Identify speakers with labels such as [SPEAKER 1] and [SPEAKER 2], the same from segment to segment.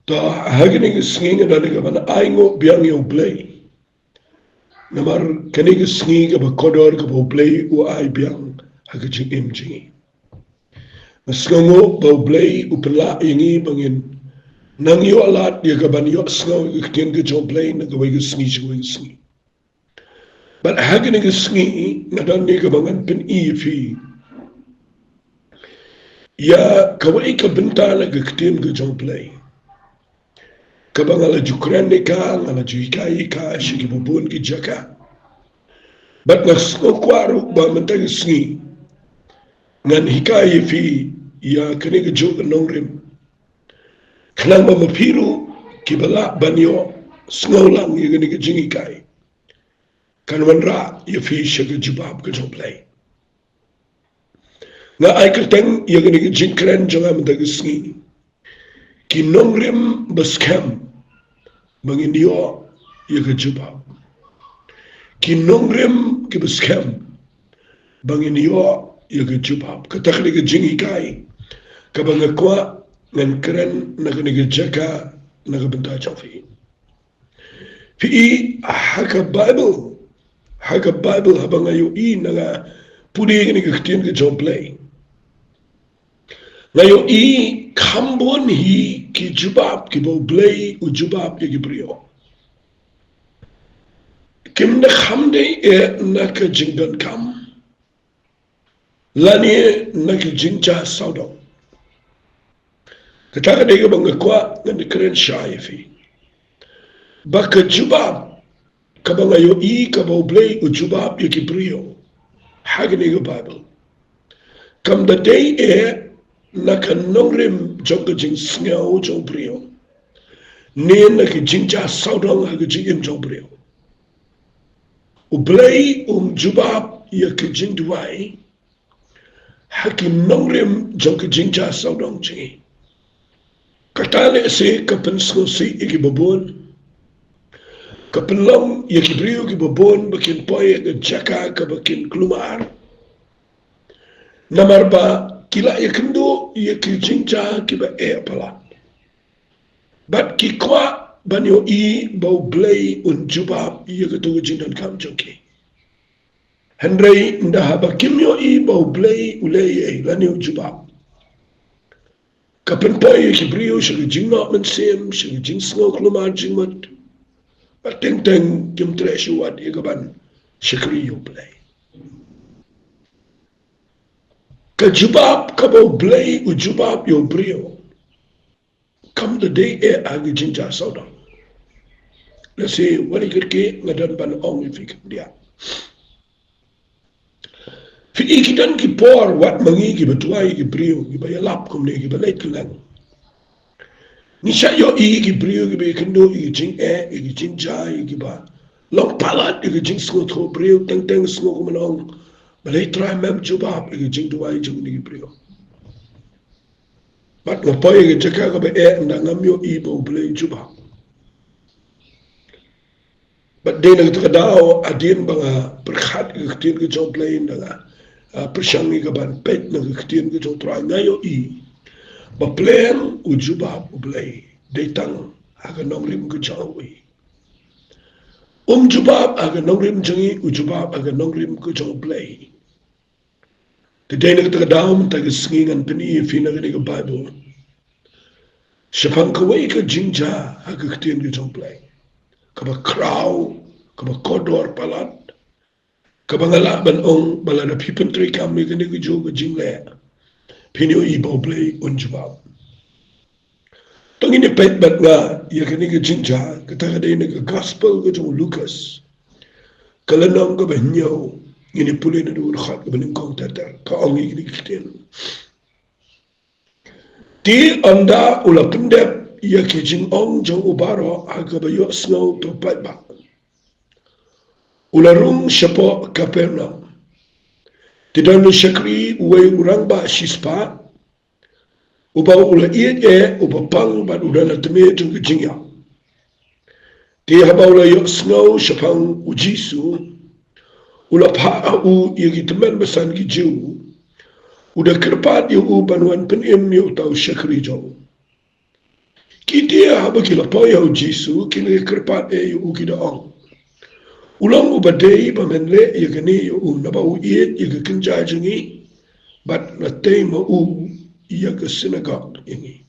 [SPEAKER 1] Ta hagini singing na ni kaman aingo biang yung play. Namar kani singing ka ba kodor ka ba play u ai biang hagajing imjing. Masngo ba play u pala ingi bangin nang yo alat ya ka ban yo sngo ikin ka jo play na ka wai singi jo singi. But hagini singi na dan ni ka bangan pin fi ya kawai ka bintala ka kitin ka jo play. Kabang ala jukrani ka, ala juikai ka, shiki bubun ki jaka. But ngasno kwaru ba mentagi sngi. Ngan hikai fi ya kaniga juga nongrim. Kanang mamapiru ki bala banyo sngolang ya kaniga jingikai. Kanwan ra ya fi shaga jubab ka joblay. Nga ay kateng ya kaniga jingkren janga mentagi sngi. Ki nongrim baskam mangindio ya ka jubab. Kinongrim ki baskem banginio ya ka jubab. Katakli ka jingikai kabangakwa ngan keren na ka jaka na ka benta chofi. Fi haka Bible habang ayo na nga pudi ka kitin ka joblay. Ngayon kambon hi ki jubab ki boblay u jubab ya ki brio. Kim na khamde na ka jingdan kam. Lani na ka jingja saudong. Kataka dega bang kwa nga keren shaifi. Baka jubab kabang ayo ka boblay u jubab ya ki brio. Hagani ka Bible. Kam da day naka nongrim jong ka jing sngaw jong brio. Niyan naka jingja saudong haga jingim jong brio. Ublay jubab ya ka jing duwai haki nongrim jong ka jingja saudong jingi. Katale se kapan sngaw si iki babon. Kapan long ya ki brio ki babon bakin poy ka jaka ka bakin klumar. Namar ba kila ya kendo ya ki jingja ki ba pala. Bat ki kwa banyo bau blay jubab ya ka tuga jingdan kam jongki. Henry nda haba kimyo bau blay ulay lani jubab. Kapan po ya ki brio siya jingna man sim siya jing sngo klumar jingmat. Bat teng kim tresyo wat ya kaban siya kriyo blay. Ka jubab ka bau blay jubab yo brio. Come the day agi jingja saudang. Nasi wali kerke ngadan ban ong ifik dia. Fi ikidan ki por wat mangi ki betuai ki brio ki bayalap kumne ki balait kelang. Ni yo ki brio ki be kendo ki jing ki jing jai ki ba. Long palat ki jing sko tho brio teng sko kumanong. Balait try mem jubab ki jing duai jing ni ki brio. Bat ngapoy ki jaka ka be nda ngamyo bo blay jubab. But day nagtakadaw adin mga perkhat kitin ka jong play nga persyang ka ban pet nagkitin ka jong try ngayo ba plan ujubab ublay daytang aga nongrim ka jong jubab aga nongrim jangi ujubab aga nongrim ka jong play. Today nagtakadaw tagisngingan pini finagani ka Bible. Siapang kaway ka jingja aga kitin ka jong play. Kaba kraw, kaba kodor palat, kaba ngalaban ong balada pipentry kami kani ko joga jingle, pinyo ibaw play unjubab. Tong ini pet bat nga, ya kani ka jingja, kataka day nag gospel ko jong Lucas, kalanong ka ba hinyaw, ini puli na doon khat ka ba ningkong tatar, kaongi kini kitin. Ti anda ula pendep, ya ki jing ong jong ubaro aga bayo snow to paiba. Ularung siapo Kapernaum. Tidang ni syakri uway urang ba sispa. Ubaw ula iye ubapang ban udana teme jong jingya. Ti habaw la yo snow siapang ujisu. Ula pa ya ki temen basan ki jiu. Uda kerpat yu banuan penim yu tau syakri jong. Kita haba kila poyo Jisu kila kerpat yu ukida ong. Ulang ubadei pamenle yakani yu naba uiet yakakenja jungi bat natay ma yaka synagogue ini.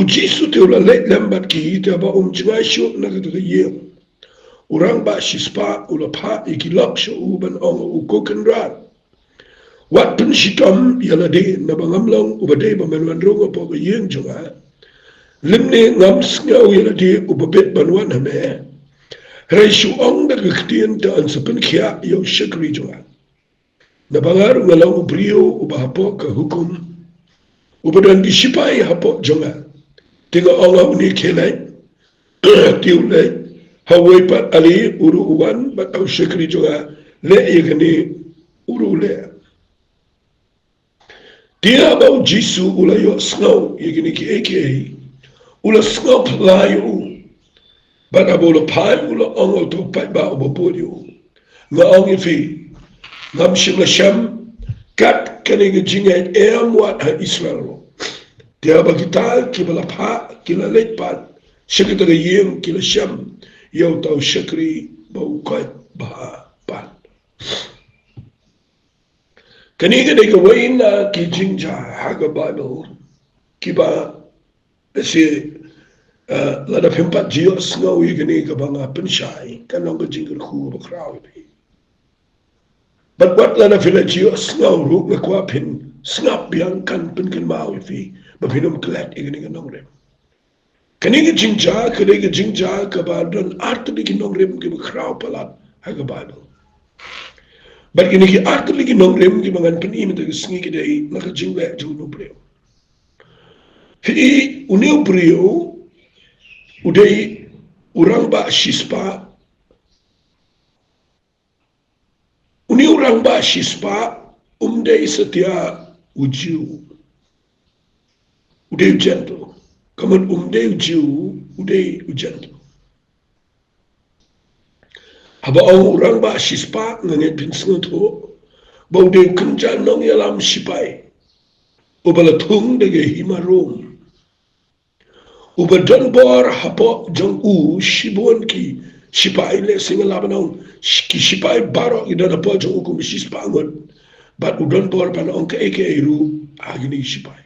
[SPEAKER 1] Jisu te ula leit lembat ki te ba jingai syu nakataka yem. Urang ba shispa ula pa ikilap syu uban ong ukokenrat. Wat pun shitom yalade nabangamlang ubadei pamenwanrunga po yeng junga. Limne ngam sngau yalade ubabit banwan hame. Reishu ong da kektian ta ansapin kia yaw syakri junga. Nabangar ngalang ubrio ubahapo ka hukum. Ubadan disipai hapo junga. Tinga ong ni kelai. Tiulai. Hawai pat ali uru uwan bat au syakri junga. Le yagani uru le. Dia bau Jisu ulayo snow yagini ki aka ula snow playo bana bola pai ula ongo to pai ba obopodio nga ongi fi ngam shimla sham kat kani jinga wat ha Israel dia bagital kibala pa kila lepat shikita yem kila sham yau tau shakri bau kai ba pan Kaniga de gawain na ki jingja haga Bible kiba si lada pimpat jiyo snow yi kaniga banga penshai kanong ka jingga ku bakraw bi. But what lada fila jiyo snow ruk na kwa pin snap biang kan pen mau fi bapinum klet yi kaniga nong rem. Kaniga jingja kabadon artu di kinong rem ki bakraw palat haga Bible. But kini ki artu lagi nongrem ki mangan penim ta singi ki dai naka jingwe juno preo. Fi uneu preo udai urang ba shispa uneu urang ba shispa umdai setia ujiu udai gentle kaman umdai ujiu udai gentle haba orang ba shispa nganget pinsngot ho bau de kunja nong yalam shipai ubala thung de himarom ubadan bor hapo jong shibon ki shipai le singala banong ki shipai baro idana po jong ku shispa ngot bat udan bor panong ke ru agni shipai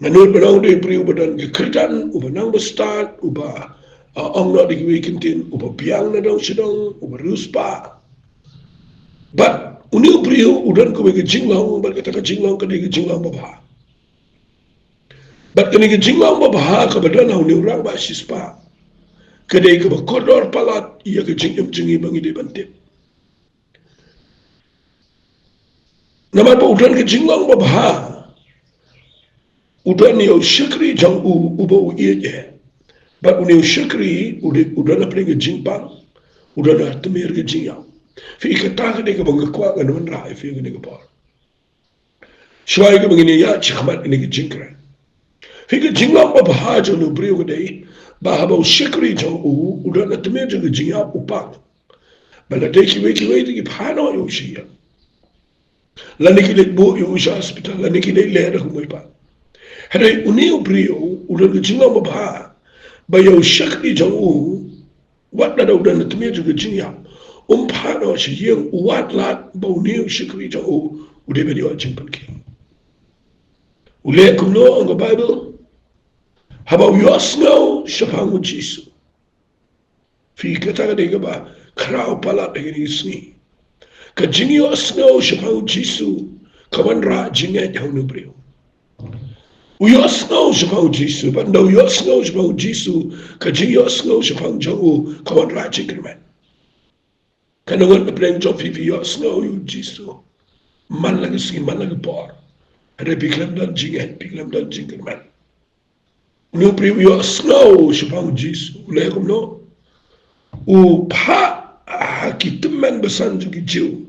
[SPEAKER 1] nanut banong de pri ubadan ke kerdan ubanang bestat uba ong not di weekentin uba biang na daw sidong uba ruspa but uni priyo udan ko ke jinglong but kata ka jinglong ka di jinglong baba but kani ke jinglong baba ka badan uni urang ba shispa kadai ka ba kodor palat iya ka jingim jingi bangi de bantip nama pa udan ke jinglong baba udan yo shikri jang uba uye But when you shakri, udah na pernah jingpang, udah na temir ke jingyang. Fi ikataka ni kabang kwa ganon rai fi ni kapar. Shwai ka bangini ya chikmat ni ke jingkra. Fi ke jinglang pa bahajo no brio kadai, bahaba shakri jang udah na temir ke jingyang upang. Bala dai ki wei ki phano yo shiya. Lani ki lek bo yo sha hospital, lani ki lek le ra humai pa. Hadai uni brio udah ke jinglang pa bahajo. Bayaw shakri jang wat na daw na tumir juga jinya pano si yang wat lat bau niu shakri jang ude bedi wa jingpan ki ule kumno ang Bible habaw yosno shapangu Jisu fi kata de ba kraw pala de ni sni ka jingi yosno shapangu Jisu kawan ra jinga jang no brio Uyosno shapang Jisu, but no yosno shapang Jisu, kaji yosno shapang jau kawan raji kerman. Kanangan na preng jo fifi yosno yu Jisu, man lagi sing man lagi por. Ada piklam dan jing kerman. No pri yosno shapang Jisu, lekom no. Pa kiteman besan juga jiu.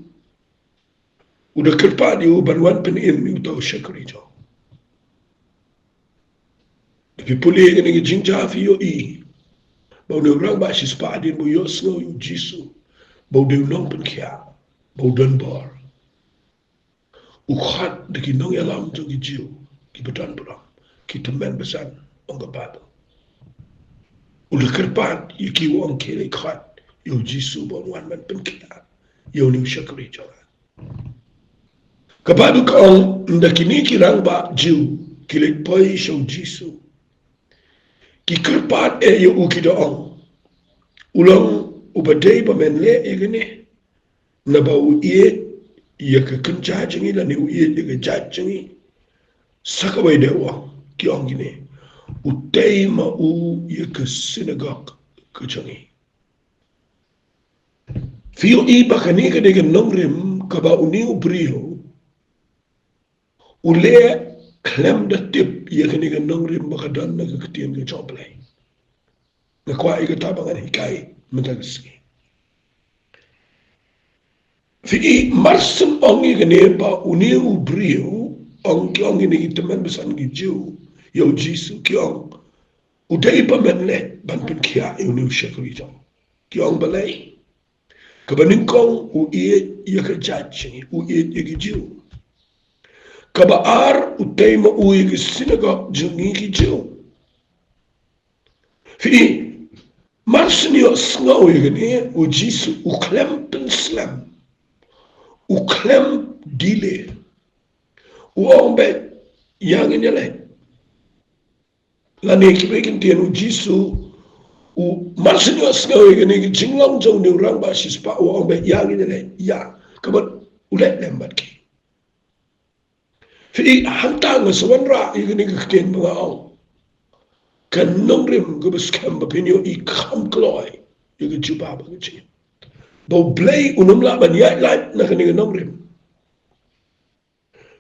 [SPEAKER 1] Udah kerpa dia banwan penim yu tau syakri jo. Tapi pulih kena ke jingja fi yo bau de orang ba shispa din bu yosno yu Jisu bau de nong pen kia bau don bor ukhat de ki nong yalam jo ki jiu ki bedan buram ki temen besan on the Bible. Ula kerpat iki wong kele khat yo Jisu bon wan man pen kia yo ni shakri jala. Kapadu ka ong ndakini kirang ba jiu kilik poi show Jisu. Ki kerpat yo ukida ong. Ulang ubadai pa men le egane na ba u iye ya ka kenca jengi la ni u iye ya ka jat jengi sakawai dewa ki ong gine utay ma u ya ka synagogue ka jengi fiyo i bakani ka dega nongrim ka ba uni u brio ule klem da tip ya ka dega nongrim baka dan na ka katiyan ka joblay na kwa i ka tabangan hikai matagasgi fi marsam ongi gane ba uni u brio ong ini teman besan gijiu yo Jisu kiong udai pa menle ban pen kia uni shakri jong kiong balai kabaning kong u iye ya ka judge u iye gijiu kabaar udai ma u iye synagogue jungi gijiu fi marsnio sngaw gane u Jisu u klem pen slam u klem dile u ombe yang ini le lani kibekin tian u Jisu u marsinyo ngawe gani jinglong jong ni urang ba sispa u ombe yang ini le ya kabat ulet lembat ki fi hantang sawanra igani kiten mga ong kan nongrim gubes kam bapinyo I kam kloy igi juba ba ngi bo blay unumla ban ya light na kani nongrim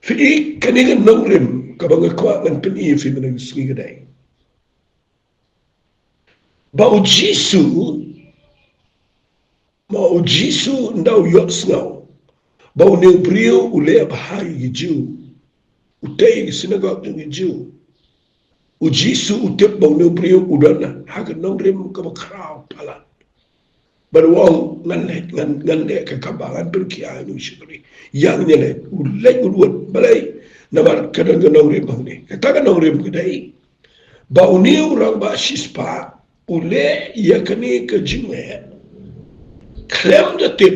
[SPEAKER 1] fi kani nongrim kabang kwa man pin I fi man ngi gadai ba u Jisu ndau yot snau ba u ne brio ule bahai gijiu utei synagogue ngi jiu u Jisu utep ba u ne brio udana haga nongrim ka ba kraw pala berwong ngan le ke kambangan berkia nu syukri yang nyele ulai ulun balai namar kadang nong rim ni kata nong rim kedai ba uni orang ba sispa ule ya kani ke jingle klem de tip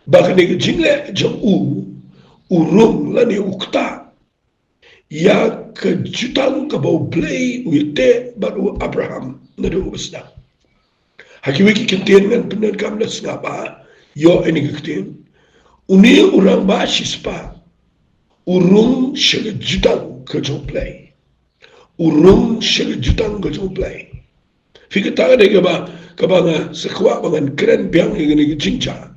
[SPEAKER 1] ba kani ke jingle jong urung lani ukta ya ke jutang ke bau blai uite baru Abraham nadu besda hakiwiki kentian kan benar kamna ngapa yo ini kentian uni orang ba sispa urung shega jutang ke joplay urung shega jutang ke joplay fikir taga de ka ba sekwa bangan keren biang ini jincha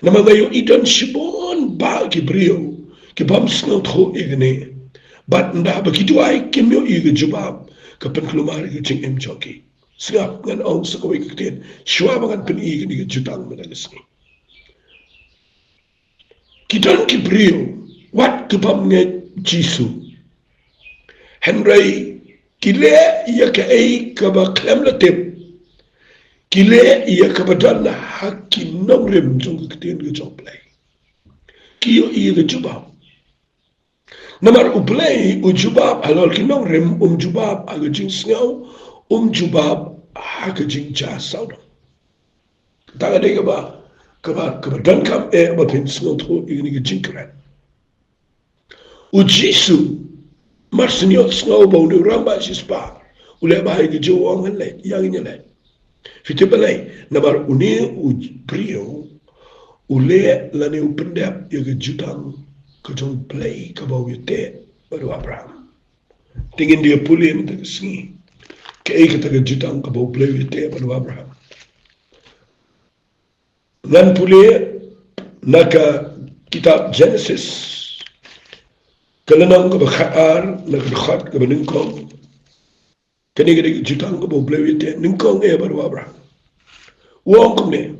[SPEAKER 1] nama gayo idan shibon ba ki brio ki bam snot ho igene bat nda begitu ai kimyo ige jubab ka pen klumar ke jing em joki Singap ngan ong sakawai kektian syua bangan peni ni jutang managas ni kidan kibrio wat kebam nge Jisu Henry kile ya ka ai ka ba klem la tip kile ya ka badan hakim nomrem jong kektian ke joplay kiyo iya ke jubab namar uplay ujubab halal kinomrem jubab aga jing sngau jubab haka jing ja sauda taga de ba dan kam ba pin snot ho igni jing kran u Jisu marsinyo snow ba de ramba sispa ule ba hige jo wangan le yang ni le fitebale nabar uni u brio ule la ne upendap ye jutang ka jong play ka ba yete baru Abraham tingin dia pulin ta singi kaya kita jutang ka bau play with pada Abraham. Ngan pule naka kitab Genesis kalanang ka bakhaar naka khat ka beningkong kani ka jutang ka bau play with ningkong pada Abraham. Wong kumne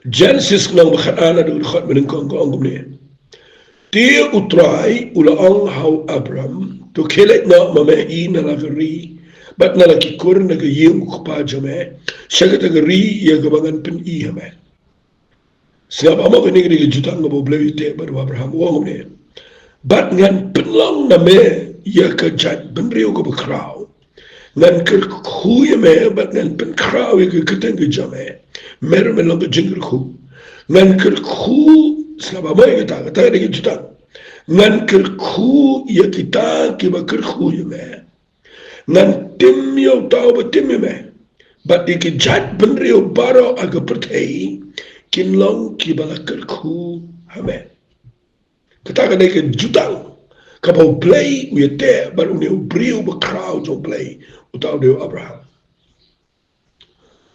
[SPEAKER 1] Genesis nang bakhaar na khat beningkong ka ong kumne. Ti utrai ulaang how Abraham to kilit na mamai na lagari bat na lakikur na gayeng kupa jame siya katagari ya gabangan pin iya me siya pa mo kanigri jutang nga boblay ite baru Abraham wong me bat ngan pinlang na me ia ka jat benriu ka bakrau ngan ker khu ye me ba ngan pen krau ye ka teng ke jame mer me lo ka jingr khu ngan ker khu slaba mai ka ta de juta ngan ker khu ye kita ki ba ker khu ye me ngan tim yo tau ba tim ye me ba di ki jat benriu baro aga pertei kin long ki ba ker khu hame kata ka de ke juta kapau play uyete bar uneu brio ba crowd on play utau deu Abraham.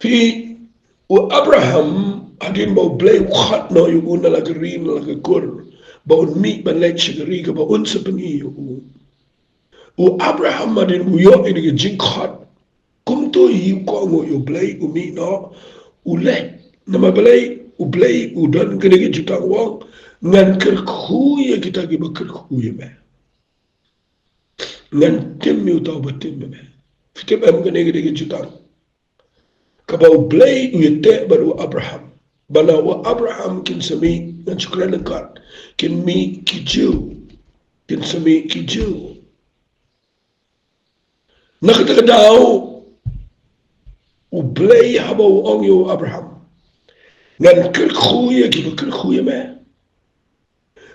[SPEAKER 1] Fi u Abraham adin bau play khat no yu una la green la kur bau mi ban lek chigri ka bau un sepeni yu. U Abraham adin u yo ini ke jing khat kum tu yu ko ngo yu play u mi no u le nama play u play u don kene ke jutang wong ngan ker khu ye kita ki ba ker khu ye me. Ngan tim mi utau ba tim me fitem am gane gane jutang kabau blay uyete baru Abraham bana wa Abraham kin sami ngan chukran kat kin mi kiju kin sami kiju nakata daw u blay habau ong yo Abraham ngan ker khuye ki ker khuye me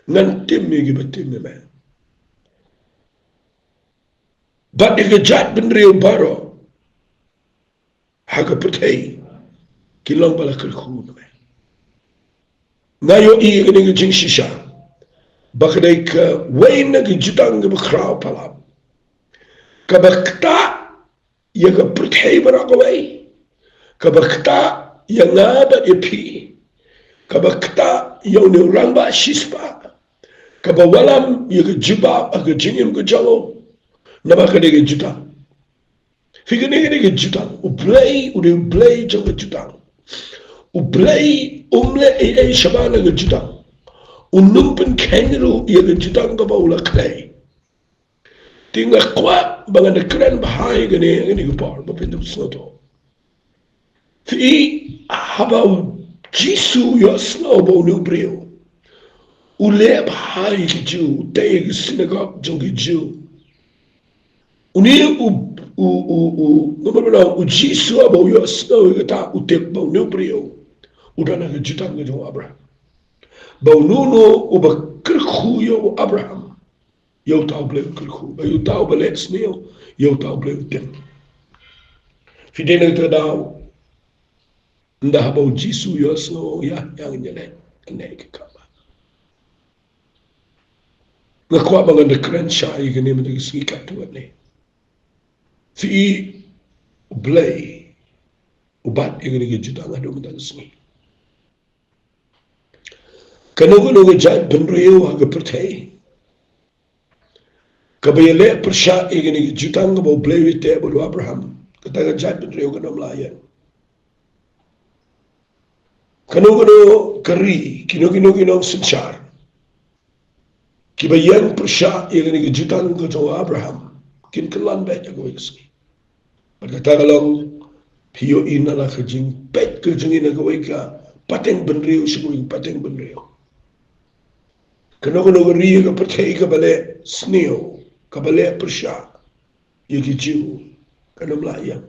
[SPEAKER 1] ngan tim mi gi ba tim me but if you jat benriu baro haka pertei kilong bala kerkhun me ngayo I ngene jing shisha bakdai ka wain na jutang ga khraw pala ka bakta ya ga pertei bara ko wai ka bakta ya ngada epi ka bakta ya ne ramba shispa ka bawalam ya ga juba aga jingim ga jalo nama ka dege jutang fika dege jutang u play janga jutang u play umle e shabana ga jutang u numpen kenru ya ga jutang ka baula klay tinga kwa banga de kran bahai ga ne ga par ba pindu soto fi haba jisu yo snow bo no brio u le bahai ki ju te synagogue janga ju uni ngomong jisu abo yo snow kata utek bau no brio udana ke jutang ke Abraham bau nuno uba kerkhu yo Abraham yo tau ble kerkhu yo tau ble snow yo tau ble utek fidena ke daw ndah bau jisu yo snow ya yang nyele kene ke kaba ngakwa bangan de kran shai ke ne mede ski kat tu ne fi blay ubat ingin ke jutang ado mendan sini kanu jat benriu haga pertei kabayale persha ingin ke jutang bo blay wite bo Abraham kata jat benriu kanu melayan kanu kari kino senchar kibayan persha ingin ke jutang ke Abraham kin kelan baik aku isi. Berkata kalau pio ina lah kejing baik kejing ina kau ika pateng benriu semua pateng benriu. Kena ria ke percaya ke balik snew ke balik persya ia kejiu kena melayang.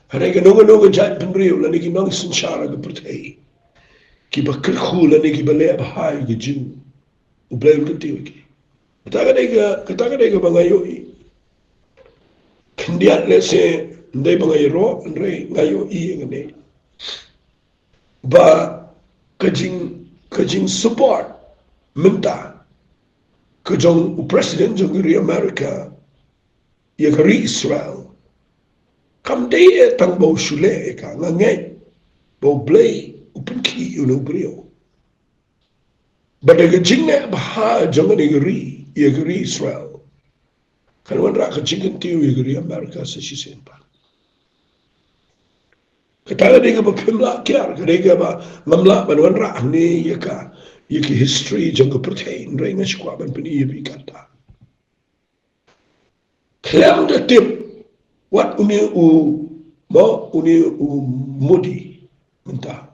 [SPEAKER 1] Hari kena jat benriu lani kinong sensyara ke percaya. Kiba kerku lani kiba balik bahai kejiu. Ubelai ketiu ke. Kata ke bangayoi. Kendiat lese ndai bangayro ndai ngayo I ngene. Ba kajing support minta kajong presiden jong ri Amerika ya kari Israel. Kam dei tang bau shule ka ngangai bau blay upin ki uno brio. Bada kajing ne bah jong ri ya kari Israel. Kalau anda kecingin tiu negeri Amerika sesi pa. Kata dia ke pemla kiar, kata dia ke mamla banuan rak ni ya ke history jangka pertain, rai nasi kuaban peni ia berkata. Klaim dah tip, what uni Modi minta,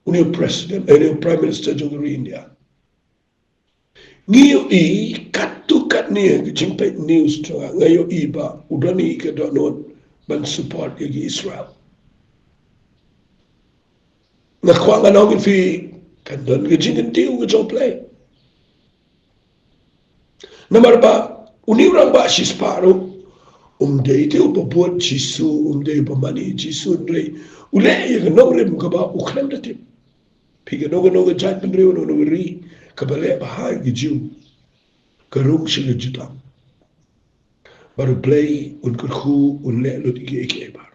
[SPEAKER 1] uni presiden, prime minister jangka India. Ngiu I katukat ni ke jingpe news tra ngayo iba udani ke donon ban support ke Israel na kwanga nong fi kan don ke jingin tiu ke joplay namar ba uniurang ba sisparo umde tiu babot jisu umde pamani jisu ndre ule ye nongrim ka ba ukram datim piga noga jat pendriu no ri ka bale ba ha ge jiu ka rum shiga jutam baru play un kurhu un le lo dige ke bar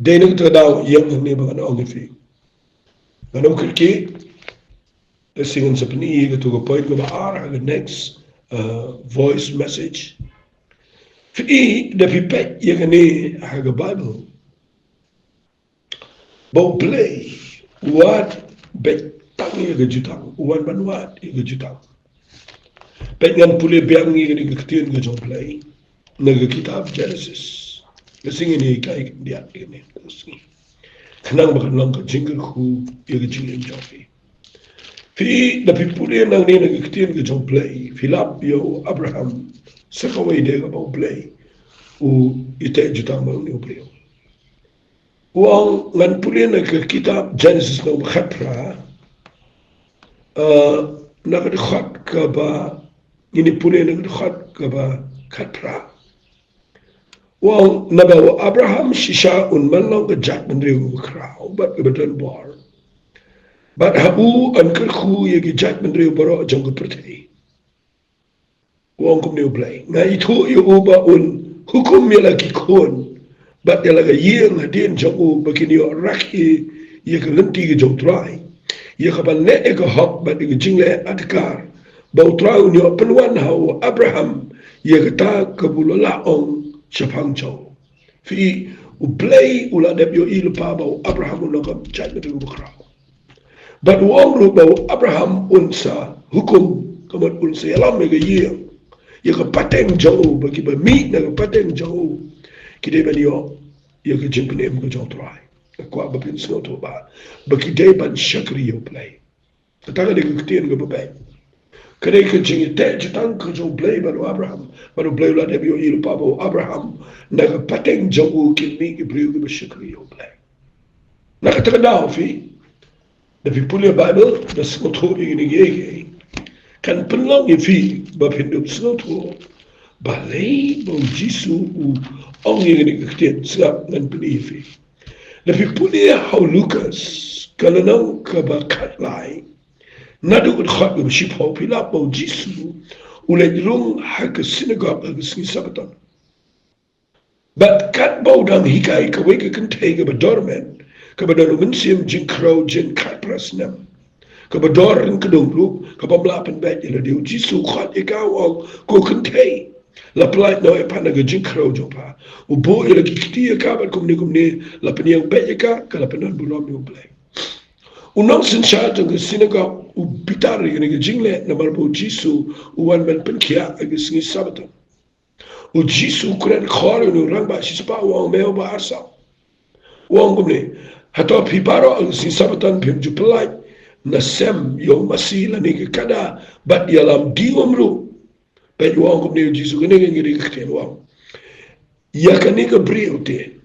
[SPEAKER 1] de nang tra daw yang ne ba na ongi fi ngano kirki the singen sapni ge to go point go ba ara the next voice message fi the pipe ye ne ha ga bible bo play what bet tang ye ge jutam wan ban wat ye ge jutam pengan pule biang ni ke ketien ke jong play naga kitab Genesis lesing ini kai dia ini kusi kenang bakan lang ka jingle khu ye ke jingle jofi fi da pipule nang ni naga ketien ke jong play filap yo Abraham sakawai de ga bau play u ite jutang bau ni play uang ngan pule naga kitab Genesis no khatra naga khat ka ba ini pule naga khat ka ba khatra Wong nabawa Abraham shisha un manlong ke jat mendriu krau bat ke beton bor. Bat habu an kerku ye ke jat mendriu boro jong ke pertai. Wong kum niu blai. Nga itu ye uba un hukum ye lagi kon. Bat ye lagi ye ngadien jong u bakini yo raki ye ke lenti ke jong trai. Ye ke ban le ke hok bat ke jingle adkar. Bau trau ni penwan hau Abraham ye ke ta ke bulola ong Shapang Chow. Fi uplay ula deb yo il pa ba Abraham no kam chat betu bukrau. But wong ru ba Abraham unsa hukum kamat unsa yalam me ye. Ye ka pateng jow bagi ba mi na ka pateng jow. Kide ba yo ye ka jimpne ko jow try. Ko ba pin so to ba. Bagi day ban shakri yo play. Tataga de kitien go ba. Kare ka jingi te jitang ka jo play ba Abraham. Baru play la deb yo il pa ba Abraham naga pateng jow kimi ki priu ki shakri yo play. Naka tagadaw fi the Pipulia Bible the skoto ni gege kan penlong fi ba pindup skoto ba lei bo jisu u ong ni gege slap nan pini fi the Pipulia how Lucas kalanong ka ba katlai nadu ut khat bi ship ho pila bo jisu u le lung ha ka synagogue ka singi sabaton but kat bo dang hikai ka we ka kan take ba dormen kabadon umensiam jin crow jin kat prasnam kabador rin kadunglu kabamlapan bet ila diu jisu khat ikaw ko kentay la plait no epana ga jin crow jopa ubo ila kiktia kabat kumni la peniang bet ka kala penan bulom yo play unong sin sha jang synagogue u bitar ga jingle na marbo jisu uwan men penkia ga singi sabaton u jisu kuren khore no rangba sispa wang meo ba arsa wang kumni Hato piparo ang sisabatan pim jupelai nasem yo masila ni kada bat yalam diom ru bet wang kum ni jisu kene ngiri kten wang ya kani ka briote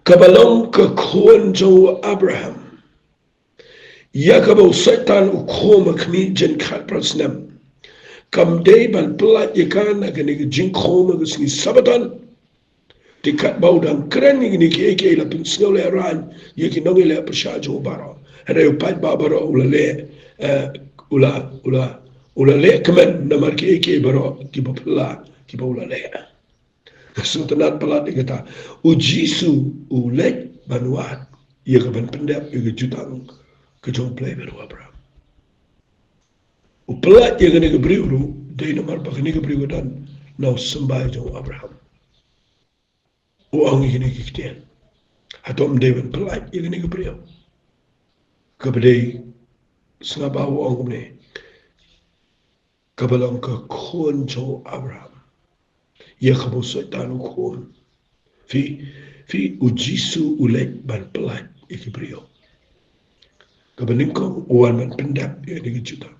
[SPEAKER 1] kabalong ka kon jo Abraham ya kabau setan u koma kni jen kat prasnam kam day ban plat yakan agani jin koma gusni sabatan Tikat bau dan keren ni ke la pinsau le ran ye ki nongi le persha jo baro ada yo pat ba baro ula le kemen na mar ke baro ki bopla ki bola le so tanat pala dikata u jisu u le banwat ye ka ban pendap ye jutang ke jo play baro abra u plat ye ne ke briuru de na mar ba ne ke briuru dan no sambai jo Abraham uang ini kiktian hatom dewan pelai ini kepriau kepada sengapa uang kumne kabalang ke kon jo Abraham ia kamu setan kon fi ujisu ulek ban pelai ini kepriau kebening kau uang ban pendap ini kejutan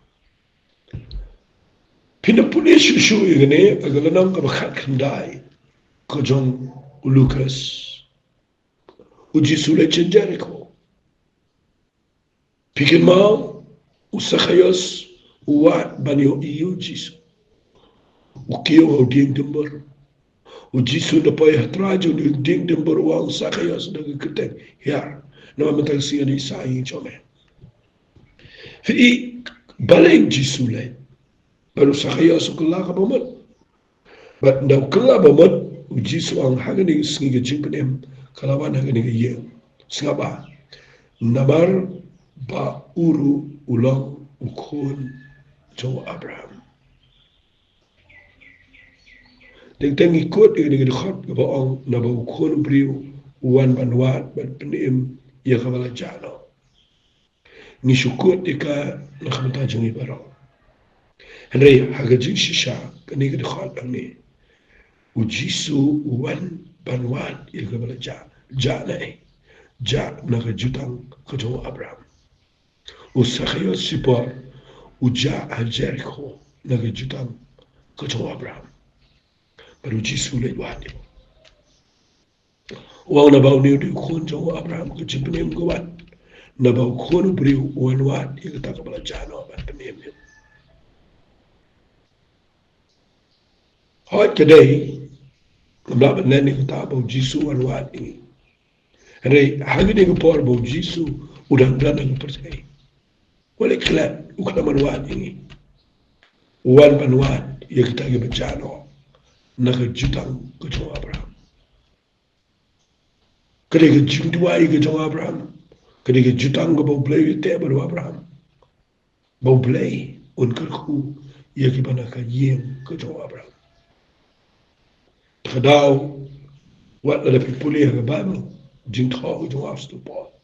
[SPEAKER 1] Pinapuli shushu igane agalanam ka bakhat khandai ko jong Lucas uji sule chen Jericho pikin mau usakayos uwat banyo iyo jisu ukiyo au ding timber uji su na pay hatrajo ni ding timber wa usakayos na gketeng ya na matang siya ni sa yin chome fi baleng jisu le baru usakayos ukala ka bamat but na ukala bamat uji su ang hagani singi jingpenem kalawan hagani ye singaba nabar ba uru ulang ukon jo Abraham Deng ikut ini dekat ke baong na ba ukon briu wan banwat ban penim ya kabala jano ni syukut ika na khamta jangi baro henry hagaji shisha kani ke dekat ni ujisu wan banwat ya kabala jana ja na jutang ke jo Abraham usakhiyo sipa uja a Jericho na jutang ke jo Abraham baru Jisu le wadi. Wang na bau ni di kun jo Abraham ke jimpenem gawat. Na bau kun beri wan wat ia kata kepala jano ban penem. Hot kedai kembali nani kata bau Jisu wan wat ini. Hari hari ni kepor bau Jisu udang nang percaya. Wale kelak ukana man wat ini. Wan ban wat ia kata ke bajano. Naga jutang ke jo Abraham. Kedai ke jingduai ke jo Abraham. Kedai ke jutang ke bau belai te baru Abraham. Bau belai un kerku ia ke bana ka yem ke jo Abraham. Kadau wat la pipuli ke Bible jing tho ke jo afstu po.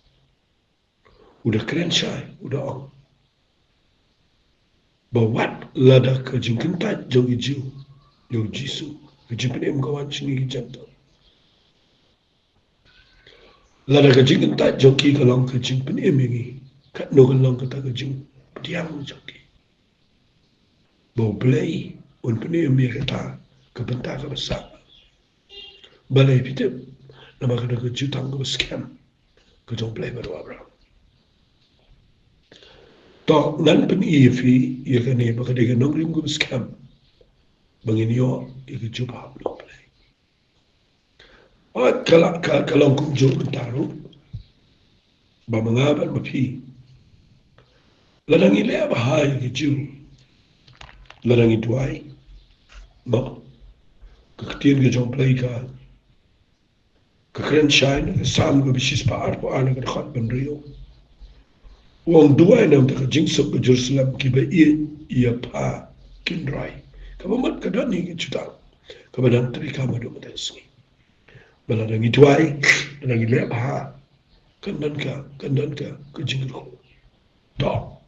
[SPEAKER 1] Udah keren syai, udah ong. Bau wat la da ke jing kentat jo ijiu. Yo Jisu, kejimpanem kawan sini jantan. Lada kejing tak joki kalau kejimpanem ini, kat no kalau kata kejing diam joki. Bau belai, un penem dia kata kebentar ke besar. Balai pitip, nama kena kejutang ke scam, kejong belai baru Abraham. Tak nan penem ia kan ni bakal dia nongrim ke scam. Bangin ikut jumpa belum play. Kalau kum jom taruh, bamangaban mapi. Ladang ile bahaya keju, ladang itu ay, no. Keketian ke jom play ka, kekeren shine, kesam ke bisis paar po anak dekat benrio. Uang dua nam tak jingsuk ke Jerusalem kiba ia pa kinrai. Kamu kadang ni kita, kamu dan terika madu mata sini. Baladang itu ay, baladang ile bah, kandan ka kejingku. Tak.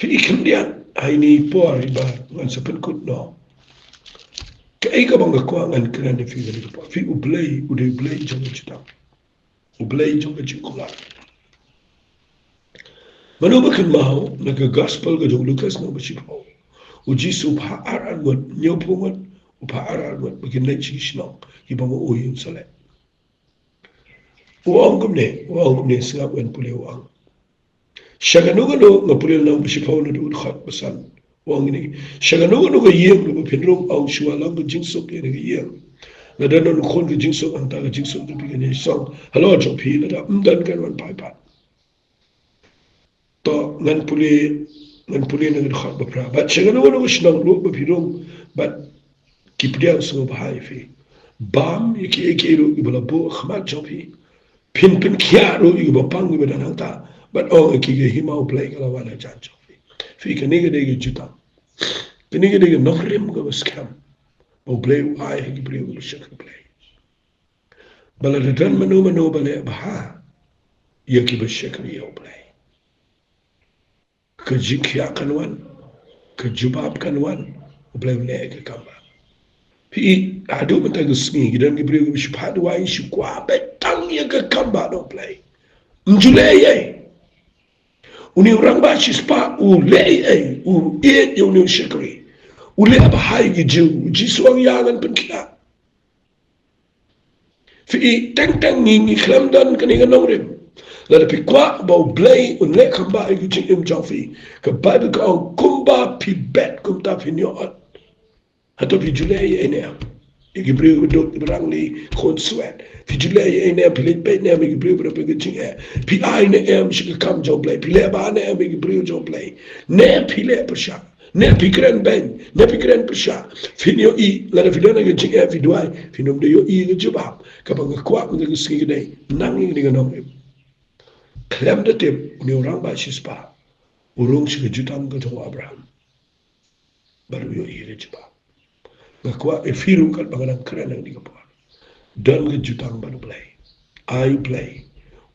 [SPEAKER 1] Jadi kemudian hari ni por riba ngan sepenkut no. Kai ka bangga kuangan kerana fi dari po. Fi ublay jangan kita. Ublay jangan jingkulah. Manu bakan mau nak gospel ke jong Lucas no bersipau. Uji supha aran buat nyopungan, upha aran buat bikin naik cisnok, iba mo uyun salat. Uang kumne sengap kan pulih uang. Syaganuga ngapulih nang bersipau na duud khat pesan uang ini. Syaganuga ke yeng lu pinrung au shualang ke jingsuk ini ke yeng. Nada no kon ke jingsuk antara jingsuk tu bikin song. Halo jopi nada dan kan wan paipat. To ngan pulih nang dekat beberapa. But saya kan orang senang lu berpirung, but kipriang semua bahaya fi. Bam iki lu ibalah bu khmat jopi. Pin kia lu ibalah pang ibalah nang ta. But orang iki himau play kalau wana jan jopi. Fi keniga degi juta. Keniga degi nokrim ke scam. Bau play ai hagi play shak play. Baladan manu balai bah. Ia ki bershak ni play. Kejikhiakan wan, kejubabkan wan, boleh ke kamba. Pi adu mentang gesmi, dan diberi bersyuhadu wa syukwa betang ya ke kamba no play. Njuleye. Uni orang basis pa uleye, iet uni syukri. uli apa hai gi jiu ji suang yangan pen kia fi teng teng ngi khlam dan kani nong rim la pi kwa ba blay un le khamba gi jing im jofi ka bible ka on kumba pi bet kum ta fi nyo hato fi julai ene Gibril dok berang li kon sweat fi julai ene pilit bet ne Gibril berapa gi jing pi ai ne shi kam jo play pi le ba ne Gibril jo play ne pi le persha ne pikiran ben ne pikiran persha finio I la video na gi fi duai finom de yo I gi jubab ka bang kwa ngi singi dai nang ngi ngi nong klem de tip ni orang ba shispa urung shi jutam ga to Abraham baru yo I gi jubab ngakwa e firu kal bangalang keren nang di kapal dan ga jutam baru play I play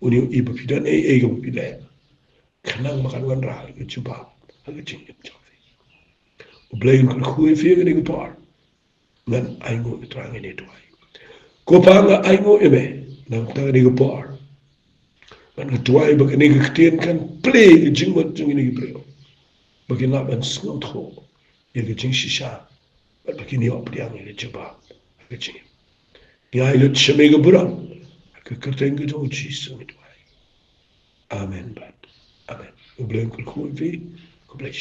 [SPEAKER 1] uni I bapidan ga bapidan kanang makan wan ra ga jubab ga jing Blain kul khui fi ngi ngi par nan ai ngo trang ni tuai ko pa nga ai ngo eme nang ta ngi par man ngi tuai ba ngi ktien kan play jing mo jing ngi brio ba ki na ban snot ho ye ge jing shisha ba ki ni op diang ngi chuba ge jing ya ile chme ge buram ka kerteng ge jo chi su ngi tuai amen ba amen Blain kul khui fi ko blai